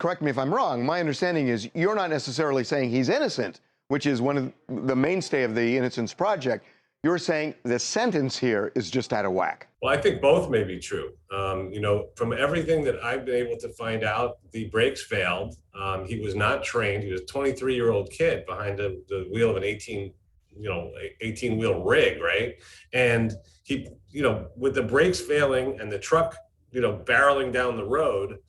correct me if I'm wrong, my understanding is you're not necessarily saying he's innocent, which is one of the mainstay of the Innocence Project. You're saying the sentence here is just out of whack. Well, I think both may be true. From everything that I've been able to find out, the brakes failed. He was not trained. He was a 23-year-old kid behind the wheel of an 18-wheel rig, right? And he, with the brakes failing and the truck, barreling down the road,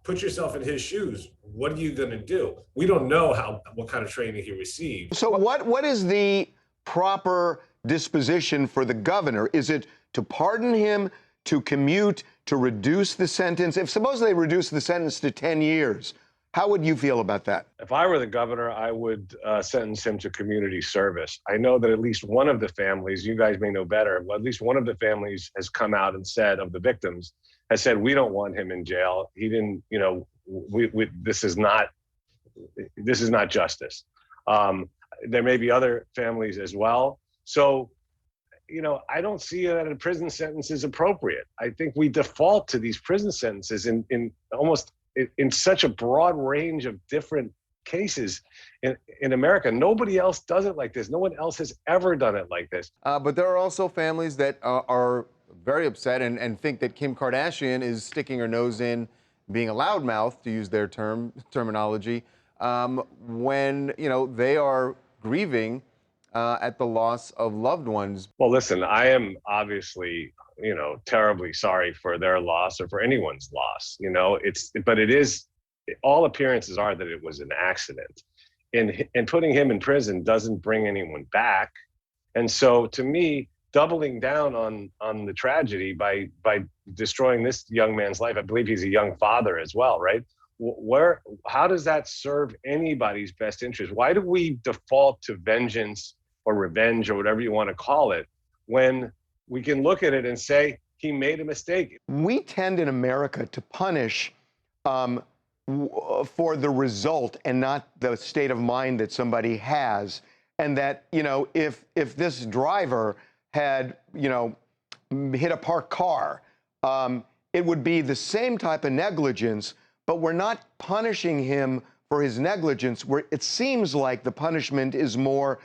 put yourself in his shoes. What are you going to do? We don't know what kind of training he received. So what is the proper disposition for the governor? Is it to pardon him, to commute, to reduce the sentence? If suppose they reduce the sentence to 10 years, how would you feel about that? If I were the governor, I would sentence him to community service. I know that at least one of the families, you guys may know better, but at least one of the families has come out and said, of the victims, has said, we don't want him in jail. He didn't, this is not justice. There may be other families as well. So, I don't see that a prison sentence is appropriate. I think we default to these prison sentences in such a broad range of different cases in America. Nobody else does it like this. No one else has ever done it like this. But there are also families that are very upset and think that Kim Kardashian is sticking her nose in, being a loudmouth, to use their terminology, when, they are grieving at the loss of loved ones. Well, listen, I am obviously, terribly sorry for their loss or for anyone's loss. But all appearances are that it was an accident. And putting him in prison doesn't bring anyone back. And so to me, doubling down on the tragedy by destroying this young man's life, I believe he's a young father as well, right? How does that serve anybody's best interest? Why do we default to vengeance or revenge or whatever you want to call it when we can look at it and say he made a mistake? We tend in America to punish for the result and not the state of mind that somebody has. And that, if this driver had, hit a parked car, it would be the same type of negligence, but we're not punishing him for his negligence, where it seems like the punishment is more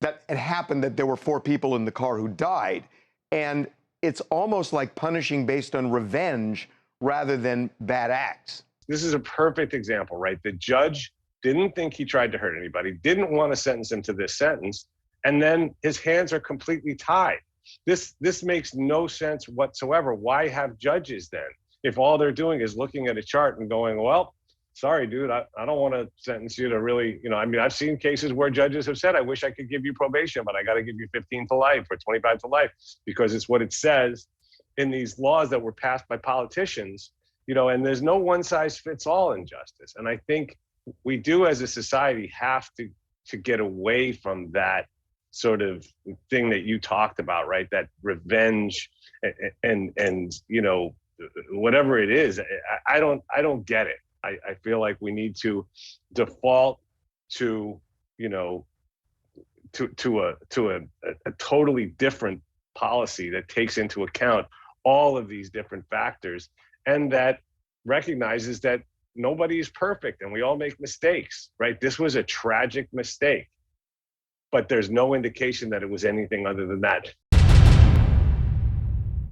that it happened that there were 4 people in the car who died. And it's almost like punishing based on revenge rather than bad acts. This is a perfect example, right? The judge didn't think he tried to hurt anybody, didn't want to sentence him to this sentence, and then his hands are completely tied. This makes no sense whatsoever. Why have judges then? If all they're doing is looking at a chart and going, well, sorry, dude, I don't want to sentence you to really, I've seen cases where judges have said, I wish I could give you probation, but I got to give you 15 to life or 25 to life, because it's what it says in these laws that were passed by politicians, and there's no one size fits all in justice. And I think we do as a society have to get away from that sort of thing that you talked about, right? That revenge and whatever it is, I don't get it. I feel like we need to default to, to a totally different policy that takes into account all of these different factors and that recognizes that nobody is perfect and we all make mistakes, right? This was a tragic mistake, but there's no indication that it was anything other than that.